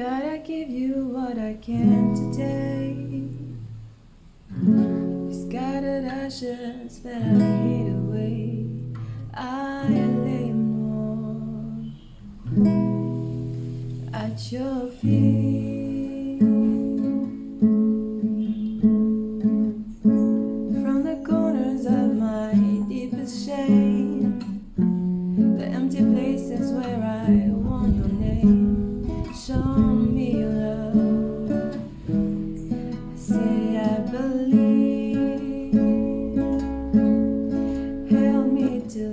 God, I give you what I can today. These scattered ashes that I hid away, I lay more at your feet. From the corners of my deepest shame, the empty places where I want your name, show me your love. Say I believe. Help me to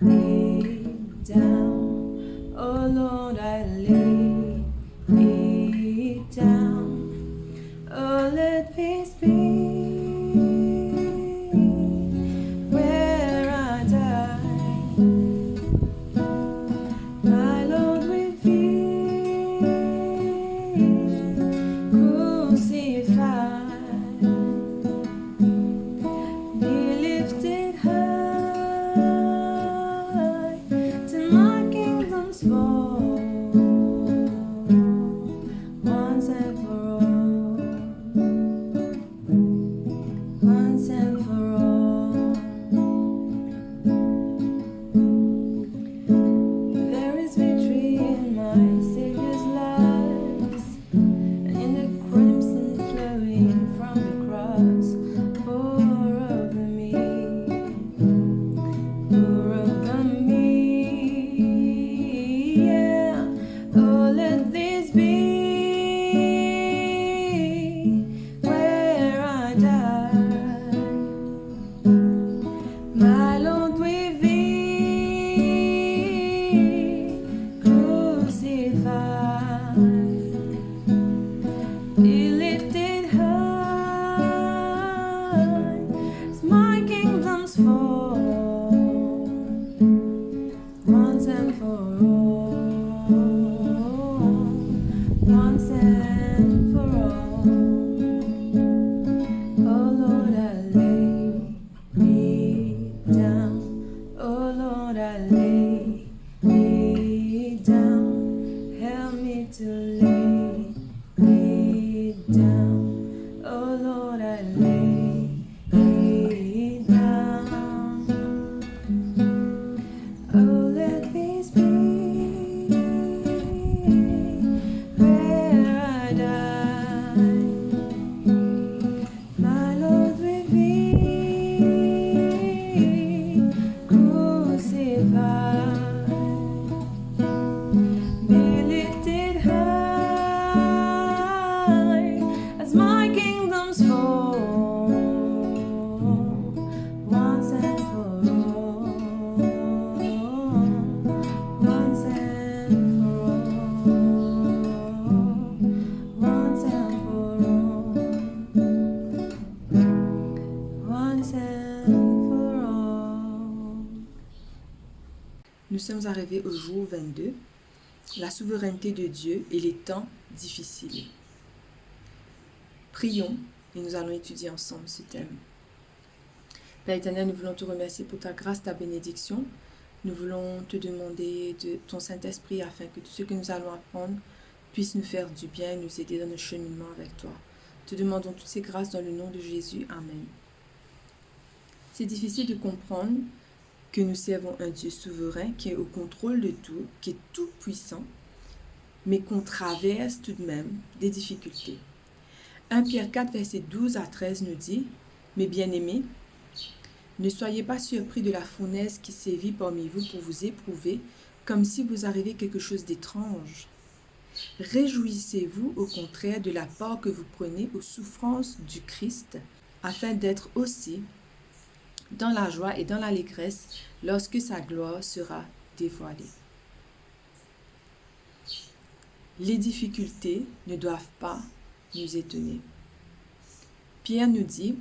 lay down. Oh Lord, I lay it down. Oh, let peace be where I die. My Lord, with thee crucified, be lifted high till my kingdom's fall, once and for all, once and for all. There is victory in my Savior's lies, and in the crimson flowing from the cross. Pour over me, yeah. Oh, let this be where I die. My Lord, with thee crucified, be lifted high as my kingdom's fall, once and for all, once and for all. Oh Lord, I lay it down. Oh Lord, I lay it down. Help me to lay it down. Oh Lord, I lay it down. Oh, let peace be where I die. My Lord, with thee crucified, be lifted high as my kingdom's fall, once and for all, once and for all, once and for all, once and for all. Nous sommes arrivés au jour 22, la souveraineté de Dieu et les temps difficiles. Prions et nous allons étudier ensemble ce thème. Père éternel, nous voulons te remercier pour ta grâce, ta bénédiction. Nous voulons te demander de ton Saint-Esprit afin que tout ce que nous allons apprendre puisse nous faire du bien et nous aider dans notre cheminement avec toi. Te demandons toutes ces grâces dans le nom de Jésus. Amen. C'est difficile de comprendre que nous servons un Dieu souverain qui est au contrôle de tout, qui est tout puissant, mais qu'on traverse tout de même des difficultés. 1 Pierre 4, verset 12 à 13 nous dit « Mes bien-aimés, ne soyez pas surpris de la fournaise qui sévit parmi vous pour vous éprouver, comme si vous arrivait quelque chose d'étrange. Réjouissez-vous au contraire de la part que vous prenez aux souffrances du Christ, afin d'être aussi dans la joie et dans l'allégresse lorsque sa gloire sera dévoilée. » Les difficultés ne doivent pas nous étonner. Pierre nous dit,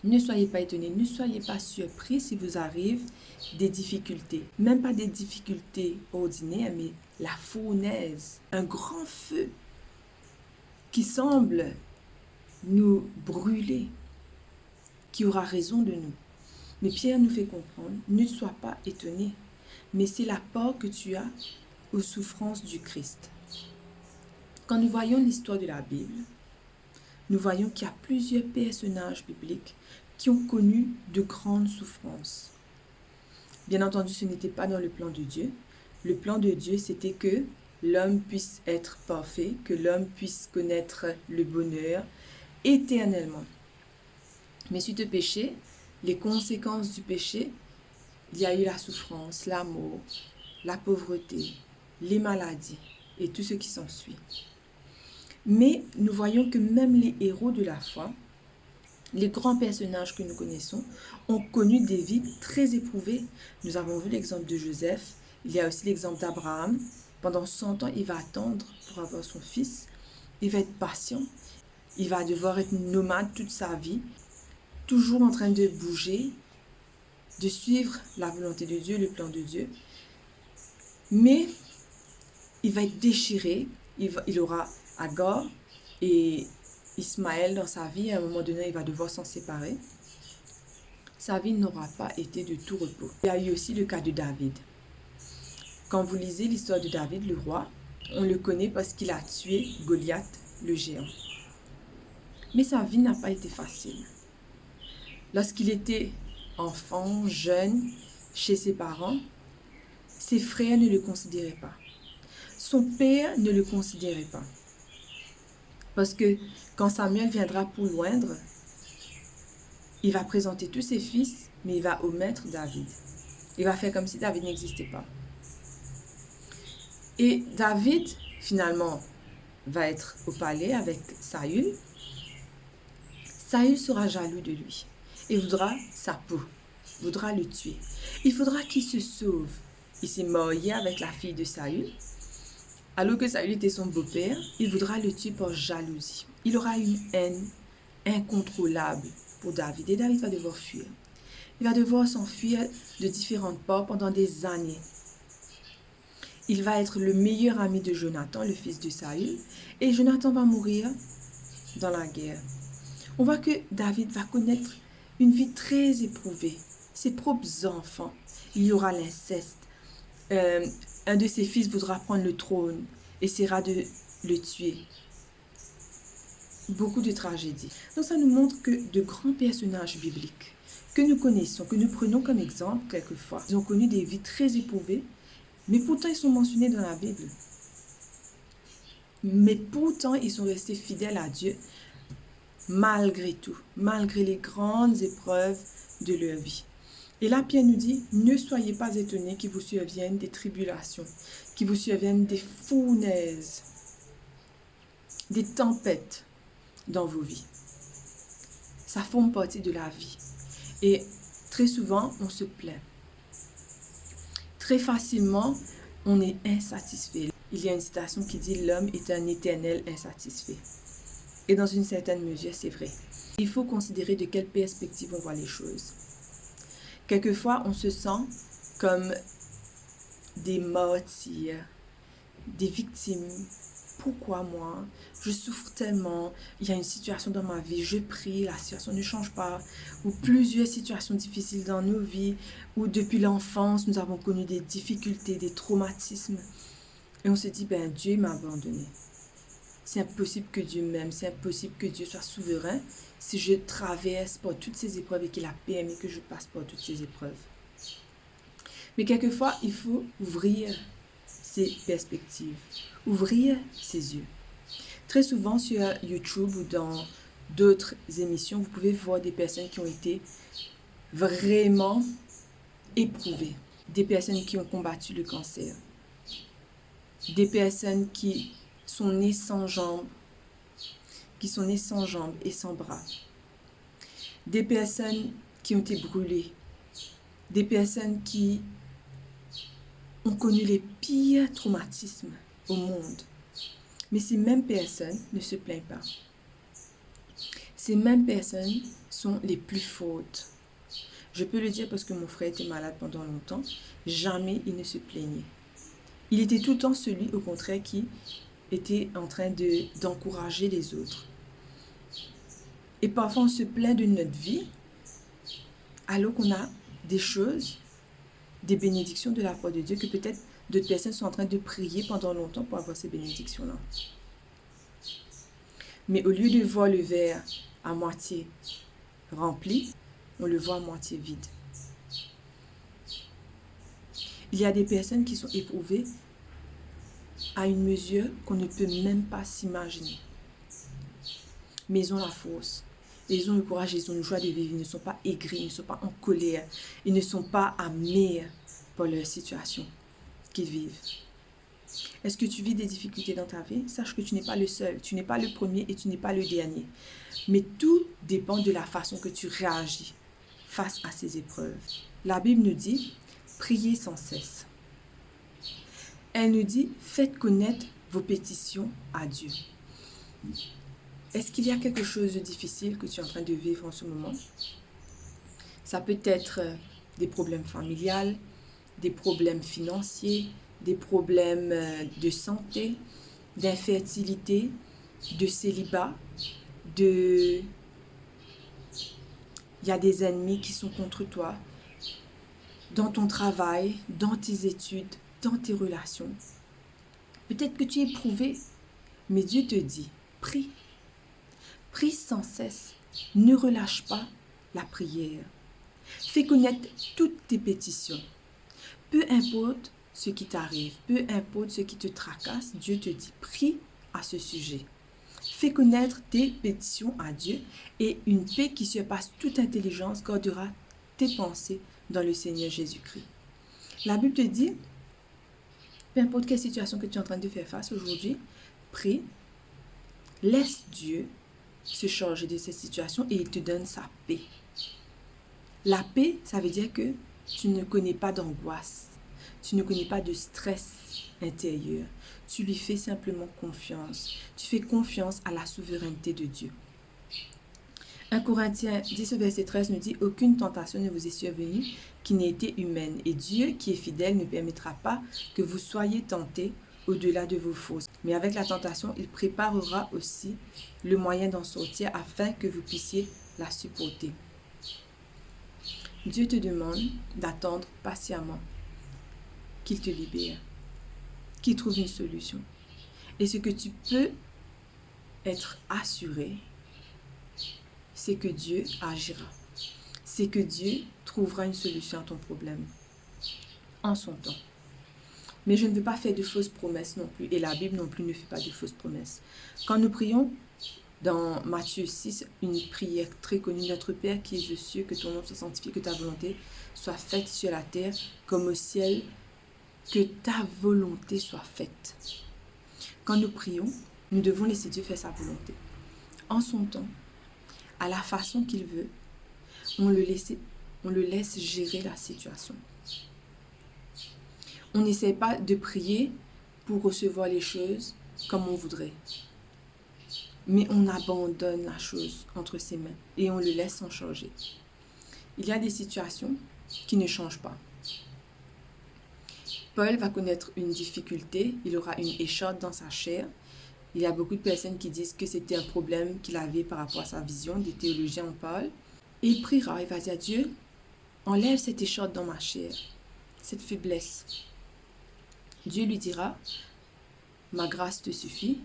ne soyez pas étonnés, ne soyez pas surpris si vous arrivent des difficultés. Même pas des difficultés ordinaires, mais la fournaise, un grand feu qui semble nous brûler, qui aura raison de nous. Mais Pierre nous fait comprendre, ne sois pas étonné, mais c'est la part que tu as aux souffrances du Christ. Quand nous voyons l'histoire de la Bible, nous voyons qu'il y a plusieurs personnages bibliques qui ont connu de grandes souffrances. Bien entendu, ce n'était pas dans le plan de Dieu. Le plan de Dieu, c'était que l'homme puisse être parfait, que l'homme puisse connaître le bonheur éternellement. Mais suite au péché, les conséquences du péché, il y a eu la souffrance, la mort, la pauvreté, les maladies et tout ce qui s'ensuit. Mais nous voyons que même les héros de la foi, les grands personnages que nous connaissons, ont connu des vies très éprouvées. Nous avons vu l'exemple de Joseph, il y a aussi l'exemple d'Abraham. Pendant 100 ans, il va attendre pour avoir son fils. Il va être patient. Il va devoir être nomade toute sa vie, toujours en train de bouger, de suivre la volonté de Dieu, le plan de Dieu. Mais il va être déchiré. Il aura Agar et Ismaël dans sa vie. À un moment donné, il va devoir s'en séparer. Sa vie n'aura pas été de tout repos. Il y a eu aussi le cas de David. Quand vous lisez l'histoire de David, le roi, on le connaît parce qu'il a tué Goliath, le géant. Mais sa vie n'a pas été facile. Lorsqu'il était enfant, jeune, chez ses parents, ses frères ne le considéraient pas. Son père ne le considérait pas. Parce que quand Samuel viendra pour l'oindre, il va présenter tous ses fils, mais il va omettre David. Il va faire comme si David n'existait pas. Et David, finalement, va être au palais avec Saül. Saül sera jaloux de lui et voudra sa peau, voudra le tuer. Il faudra qu'il se sauve. Il s'est marié avec la fille de Saül. Alors que Saül était son beau-père, il voudra le tuer par jalousie. Il aura une haine incontrôlable pour David et David va devoir fuir. Il va devoir s'enfuir de différentes parts pendant des années. Il va être le meilleur ami de Jonathan, le fils de Saül, et Jonathan va mourir dans la guerre. On voit que David va connaître une vie très éprouvée. Ses propres enfants, il y aura l'inceste. Un de ses fils voudra prendre le trône, essaiera de le tuer. Beaucoup de tragédies. Donc ça nous montre que de grands personnages bibliques que nous connaissons, que nous prenons comme exemple quelquefois, ils ont connu des vies très éprouvées, mais pourtant ils sont mentionnés dans la Bible. Mais pourtant ils sont restés fidèles à Dieu malgré tout, malgré les grandes épreuves de leur vie. Et là, Pierre nous dit, ne soyez pas étonnés qu'il vous survienne des tribulations, qu'il vous survienne des fournaises, des tempêtes dans vos vies. Ça forme partie de la vie. Et très souvent, on se plaint. Très facilement, on est insatisfait. Il y a une citation qui dit « L'homme est un éternel insatisfait ». Et dans une certaine mesure, c'est vrai. Il faut considérer de quelle perspective on voit les choses. Quelquefois, on se sent comme des martyrs, des victimes. Pourquoi moi? Je souffre tellement, il y a une situation dans ma vie, je prie, la situation ne change pas. Ou plusieurs situations difficiles dans nos vies, où depuis l'enfance, nous avons connu des difficultés, des traumatismes. Et on se dit, ben Dieu m'a abandonné. C'est impossible que Dieu m'aime, c'est impossible que Dieu soit souverain si je traverse par toutes ces épreuves et qu'il a permis que je passe par toutes ces épreuves. Mais quelquefois, il faut ouvrir ses perspectives, ouvrir ses yeux. Très souvent sur YouTube ou dans d'autres émissions, vous pouvez voir des personnes qui ont été vraiment éprouvées, des personnes qui ont combattu le cancer, des personnes qui sont nées sans jambes, et sans bras, des personnes qui ont été brûlées, des personnes qui ont connu les pires traumatismes au monde. Mais ces mêmes personnes ne se plaignent pas. Ces mêmes personnes sont les plus fortes. Je peux le dire parce que mon frère était malade pendant longtemps. Jamais il ne se plaignait. Il était tout le temps celui, au contraire, qui était en train d'encourager les autres. Et parfois, on se plaint de notre vie, alors qu'on a des choses, des bénédictions de la part de Dieu que peut-être D'autres personnes sont en train de prier pendant longtemps pour avoir ces bénédictions-là. Mais au lieu de voir le verre à moitié rempli, on le voit à moitié vide. Il y a des personnes qui sont éprouvées à une mesure qu'on ne peut même pas s'imaginer. Mais ils ont la force, ils ont le courage, ils ont une joie de vivre, ils ne sont pas aigris, ils ne sont pas en colère, ils ne sont pas amers par leur situation qu'ils vivent. Est-ce que tu vis des difficultés dans ta vie? Sache que tu n'es pas le seul, tu n'es pas le premier et tu n'es pas le dernier. Mais tout dépend de la façon que tu réagis face à ces épreuves. La Bible nous dit, priez sans cesse. Elle nous dit, faites connaître vos pétitions à Dieu. Est-ce qu'il y a quelque chose de difficile que tu es en train de vivre en ce moment? Ça peut être des problèmes familiaux, des problèmes financiers, des problèmes de santé, d'infertilité, de célibat, il y a des ennemis qui sont contre toi, dans ton travail, dans tes études, dans tes relations. Peut-être que tu es éprouvé, mais Dieu te dit, prie. Prie sans cesse. Ne relâche pas la prière. Fais connaître toutes tes pétitions. Peu importe ce qui t'arrive, peu importe ce qui te tracasse, Dieu te dit, prie à ce sujet. Fais connaître tes pétitions à Dieu et une paix qui surpasse toute intelligence gardera tes pensées dans le Seigneur Jésus-Christ. La Bible te dit, peu importe quelle situation que tu es en train de faire face aujourd'hui, prie, laisse Dieu se charger de cette situation et il te donne sa paix. La paix, ça veut dire que tu ne connais pas d'angoisse, tu ne connais pas de stress intérieur. Tu lui fais simplement confiance. Tu fais confiance à la souveraineté de Dieu. 1 Corinthiens 10, verset 13 nous dit « Aucune tentation ne vous est survenue qui n'ait été humaine, et Dieu, qui est fidèle, ne permettra pas que vous soyez tentés au-delà de vos forces. Mais avec la tentation, il préparera aussi le moyen d'en sortir afin que vous puissiez la supporter. » Dieu te demande d'attendre patiemment qu'il te libère, qu'il trouve une solution. Et ce que tu peux être assuré, c'est que Dieu agira. C'est que Dieu trouvera une solution à ton problème en son temps. Mais je ne veux pas faire de fausses promesses non plus. Et la Bible non plus ne fait pas de fausses promesses. Quand nous prions dans Matthieu 6, une prière très connue, Notre Père qui es aux cieux, que ton nom soit sanctifié, que ta volonté soit faite sur la terre comme au ciel, que ta volonté soit faite. Quand nous prions, nous devons laisser Dieu faire sa volonté. En son temps, à la façon qu'il veut, on le laisse gérer la situation. On n'essaie pas de prier pour recevoir les choses comme on voudrait. Mais on abandonne la chose entre ses mains et on le laisse s'en charger. Il y a des situations qui ne changent pas. Paul va connaître une difficulté, il aura une écharpe dans sa chair. Il y a beaucoup de personnes qui disent que c'était un problème qu'il avait par rapport à sa vision, des théologiens en parlent. Et il priera, il va dire, Dieu, enlève cette écharpe dans ma chair, cette faiblesse. Dieu lui dira, ma grâce te suffit,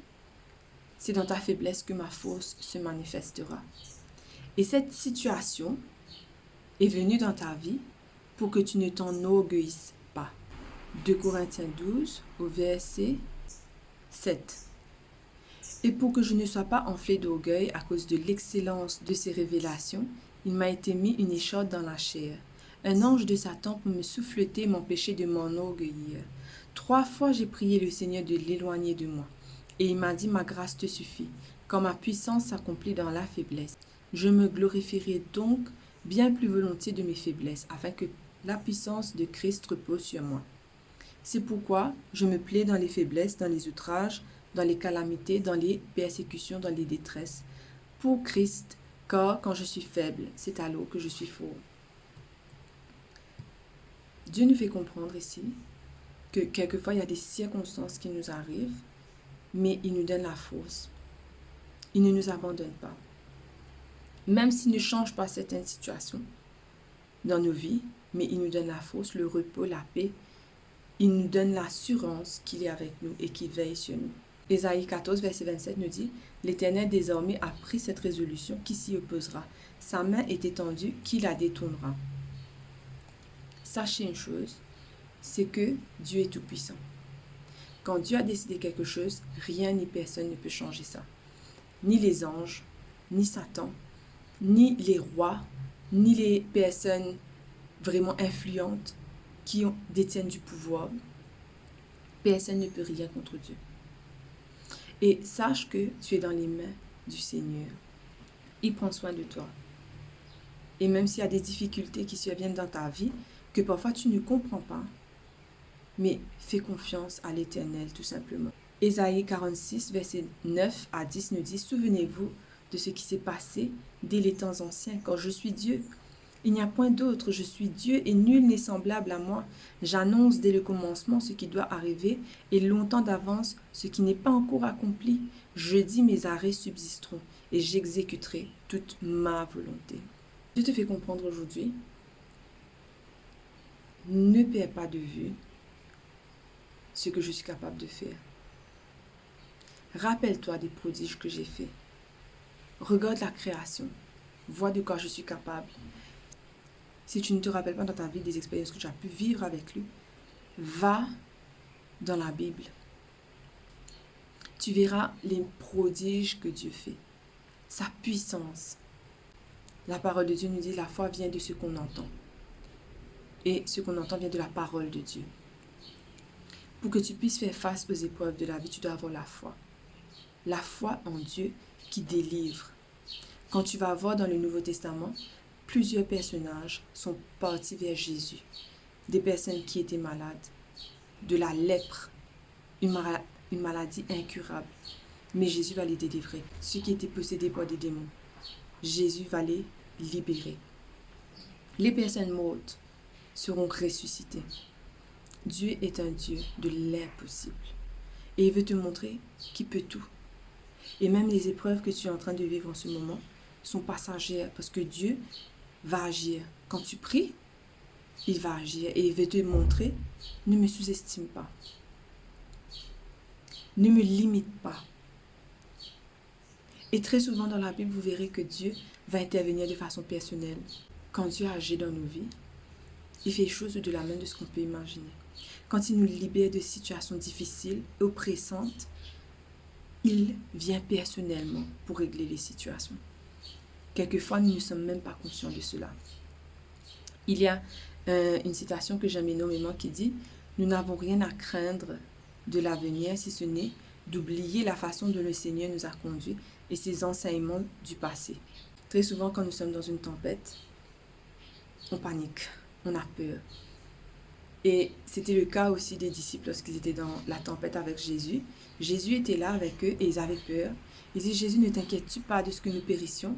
c'est dans ta faiblesse que ma force se manifestera. Et cette situation est venue dans ta vie pour que tu ne t'enorgueillisses pas. 2 Corinthiens 12 au verset 7. Et pour que je ne sois pas enflé d'orgueil à cause de l'excellence de ces révélations, il m'a été mis une écharpe dans la chair. Un ange de Satan pour me souffleter m'empêcher de m'enorgueillir. 3 fois j'ai prié le Seigneur de l'éloigner de moi. Et il m'a dit, ma grâce te suffit, quand ma puissance s'accomplit dans la faiblesse. Je me glorifierai donc bien plus volontiers de mes faiblesses, afin que la puissance de Christ repose sur moi. C'est pourquoi je me plais dans les faiblesses, dans les outrages, dans les calamités, dans les persécutions, dans les détresses, pour Christ, car quand je suis faible, c'est alors que je suis fort. Dieu nous fait comprendre ici que quelquefois il y a des circonstances qui nous arrivent, mais il nous donne la force. Il ne nous abandonne pas. Même s'il ne change pas certaines situations dans nos vies, mais il nous donne la force, le repos, la paix Il nous donne l'assurance qu'il est avec nous et qu'il veille sur nous. Ésaïe 14, verset 27 nous dit « L'Éternel désormais a pris cette résolution qui s'y opposera. Sa main est étendue, qui la détournera. » Sachez une chose, c'est que Dieu est tout-puissant. Quand Dieu a décidé quelque chose, rien ni personne ne peut changer ça. Ni les anges, ni Satan, ni les rois, ni les personnes vraiment influentes qui détiennent du pouvoir. Personne ne peut rien contre Dieu. Et sache que tu es dans les mains du Seigneur. Il prend soin de toi. Et même s'il y a des difficultés qui surviennent dans ta vie, que parfois tu ne comprends pas, mais fais confiance à l'Éternel tout simplement. Ésaïe 46, verset 9 à 10 nous dit « Souvenez-vous de ce qui s'est passé dès les temps anciens, quand je suis Dieu. Il n'y a point d'autre, je suis Dieu et nul n'est semblable à moi. J'annonce dès le commencement ce qui doit arriver et longtemps d'avance ce qui n'est pas encore accompli. Je dis mes arrêts subsisteront et j'exécuterai toute ma volonté. » Dieu te fait comprendre aujourd'hui, ne perds pas de vue ce que je suis capable de faire. Rappelle-toi des prodiges que j'ai faits. Regarde la création. Vois de quoi je suis capable. Si tu ne te rappelles pas dans ta vie des expériences que tu as pu vivre avec lui, va dans la Bible. Tu verras les prodiges que Dieu fait. Sa puissance. La parole de Dieu nous dit la foi vient de ce qu'on entend. Et ce qu'on entend vient de la parole de Dieu. Pour que tu puisses faire face aux épreuves de la vie, tu dois avoir la foi. La foi en Dieu qui délivre. Quand tu vas voir dans le Nouveau Testament, plusieurs personnages sont partis vers Jésus. Des personnes qui étaient malades, de la lèpre, une maladie incurable. Mais Jésus va les délivrer. Ceux qui étaient possédés par des démons, Jésus va les libérer. Les personnes mortes seront ressuscitées. Dieu est un Dieu de l'impossible. Et il veut te montrer qu'il peut tout. Et même les épreuves que tu es en train de vivre en ce moment sont passagères parce que Dieu va agir. Quand tu pries, il va agir et il veut te montrer, ne me sous-estime pas. Ne me limite pas. Et très souvent dans la Bible, vous verrez que Dieu va intervenir de façon personnelle. Quand Dieu agit dans nos vies, il fait les choses au-delà même de ce qu'on peut imaginer. Quand il nous libère de situations difficiles, oppressantes, il vient personnellement pour régler les situations. Quelquefois, nous ne sommes même pas conscients de cela. Il y a une citation que j'aime énormément qui dit « Nous n'avons rien à craindre de l'avenir si ce n'est d'oublier la façon dont le Seigneur nous a conduits et ses enseignements du passé. » Très souvent, quand nous sommes dans une tempête, on panique, on a peur. Et c'était le cas aussi des disciples lorsqu'ils étaient dans la tempête avec Jésus. Jésus était là avec eux et ils avaient peur. Ils disaient, Jésus, ne t'inquiètes-tu pas de ce que nous périssions?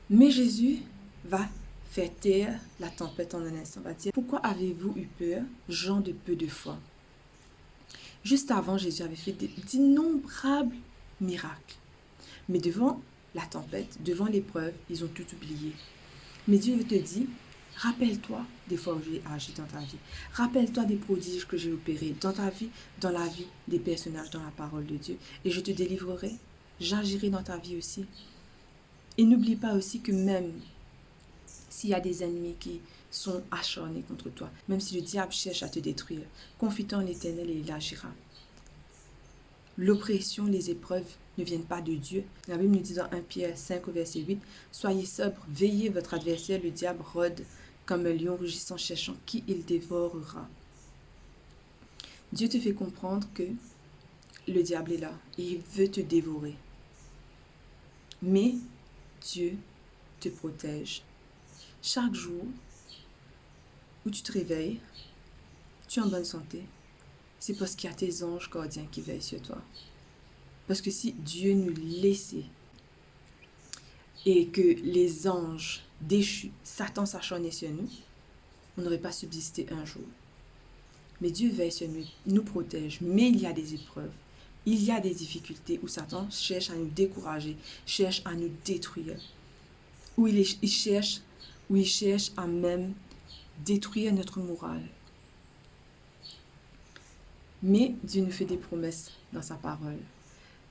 Mais Jésus va faire taire la tempête en un instant. Va dire, pourquoi avez-vous eu peur, gens de peu de foi? Juste avant, Jésus avait fait d'innombrables miracles. Mais devant la tempête, devant l'épreuve, ils ont tout oublié. Mais Dieu te dit, rappelle-toi des fois où j'ai agi dans ta vie. Rappelle-toi des prodiges que j'ai opérés dans ta vie, dans la vie des personnages, dans la parole de Dieu. Et je te délivrerai. J'agirai dans ta vie aussi. Et n'oublie pas aussi que même s'il y a des ennemis qui sont acharnés contre toi, même si le diable cherche à te détruire, confie-toi en l'Éternel et il agira. L'oppression, les épreuves ne viennent pas de Dieu. La Bible nous dit dans 1 Pierre 5 au verset 8, « Soyez sobres, veillez, votre adversaire, le diable, rôde comme un lion rugissant cherchant qui il dévorera. » Dieu te fait comprendre que le diable est là et il veut te dévorer. Mais Dieu te protège. Chaque jour où tu te réveilles, tu es en bonne santé, c'est parce qu'il y a tes anges gardiens qui veillent sur toi. Parce que si Dieu nous laissait et que les anges déchus, Satan s'acharnait sur nous, on n'aurait pas subsisté un jour. Mais Dieu veille sur nous, nous protège, mais il y a des épreuves, il y a des difficultés où Satan cherche à nous décourager, cherche à nous détruire, où il cherche à même détruire notre morale. Mais Dieu nous fait des promesses dans sa parole.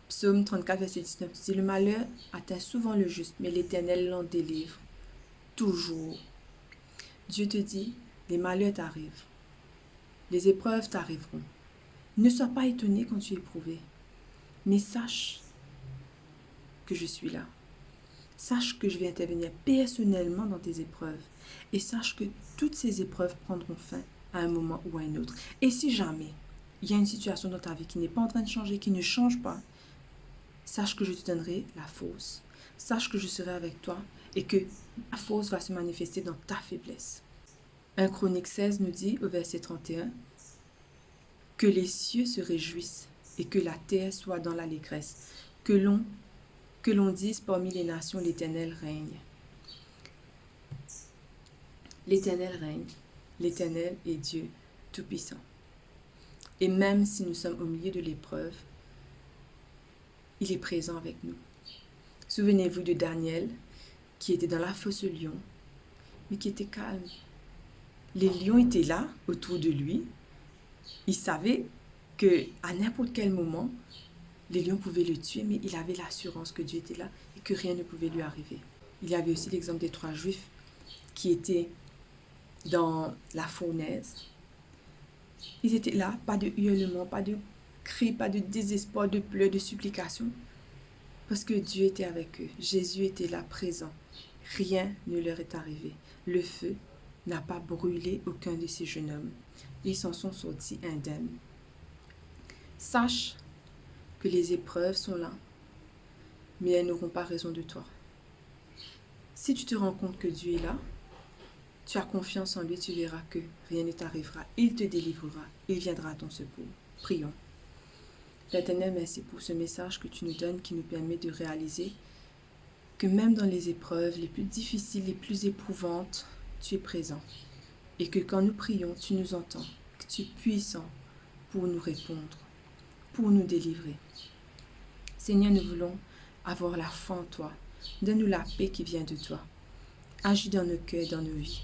Psaume 34, verset 19 dit, le malheur atteint souvent le juste, mais l'Éternel l'en délivre toujours. Dieu te dit, les malheurs t'arrivent, les épreuves t'arriveront. Ne sois pas étonné quand tu es éprouvé, mais sache que je suis là. Sache que je vais intervenir personnellement dans tes épreuves et sache que toutes ces épreuves prendront fin à un moment ou à un autre. Et si jamais il y a une situation dans ta vie qui n'est pas en train de changer, qui ne change pas, sache que je te donnerai la force. Sache que je serai avec toi et que la force va se manifester dans ta faiblesse. 1 Chronique 16 nous dit au verset 31 que les cieux se réjouissent et que la terre soit dans l'allégresse, que l'on dise parmi les nations, l'Éternel règne. L'Éternel règne, l'Éternel est Dieu Tout-Puissant. Et même si nous sommes au milieu de l'épreuve, il est présent avec nous. Souvenez-vous de Daniel, qui était dans la fosse aux lions, mais qui était calme. Les lions étaient là, autour de lui. Il savait qu'à n'importe quel moment, les lions pouvaient le tuer, mais il avait l'assurance que Dieu était là et que rien ne pouvait lui arriver. Il y avait aussi l'exemple des 3 Juifs qui étaient dans la fournaise. Ils étaient là, pas de hurlement, pas de cris, pas de désespoir, de pleurs, de supplications, parce que Dieu était avec eux. Jésus était là, présent. Rien ne leur est arrivé. Le feu n'a pas brûlé aucun de ces jeunes hommes. Ils s'en sont sortis indemnes. Sache que les épreuves sont là, mais elles n'auront pas raison de toi. Si tu te rends compte que Dieu est là, tu as confiance en lui, tu verras que rien ne t'arrivera. Il te délivrera, il viendra à ton secours. Prions. L'Éternel, merci pour ce message que tu nous donnes qui nous permet de réaliser que même dans les épreuves les plus difficiles, les plus éprouvantes, tu es présent. Et que quand nous prions, tu nous entends, que tu es puissant pour nous répondre, pour nous délivrer. Seigneur, nous voulons avoir la foi en toi. Donne-nous la paix qui vient de toi. Agis dans nos cœurs et dans nos vies.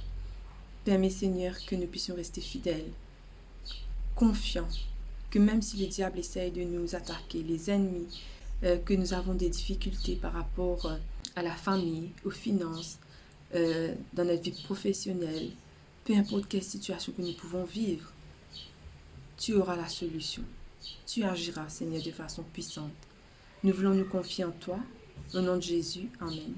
Permets, Seigneur, que nous puissions rester fidèles, confiants, que même si le diable essaye de nous attaquer, les ennemis, que nous avons des difficultés par rapport à la famille, aux finances, dans notre vie professionnelle, peu importe quelle situation que nous pouvons vivre, tu auras la solution. Tu agiras, Seigneur, de façon puissante. Nous voulons nous confier en toi. Au nom de Jésus, Amen.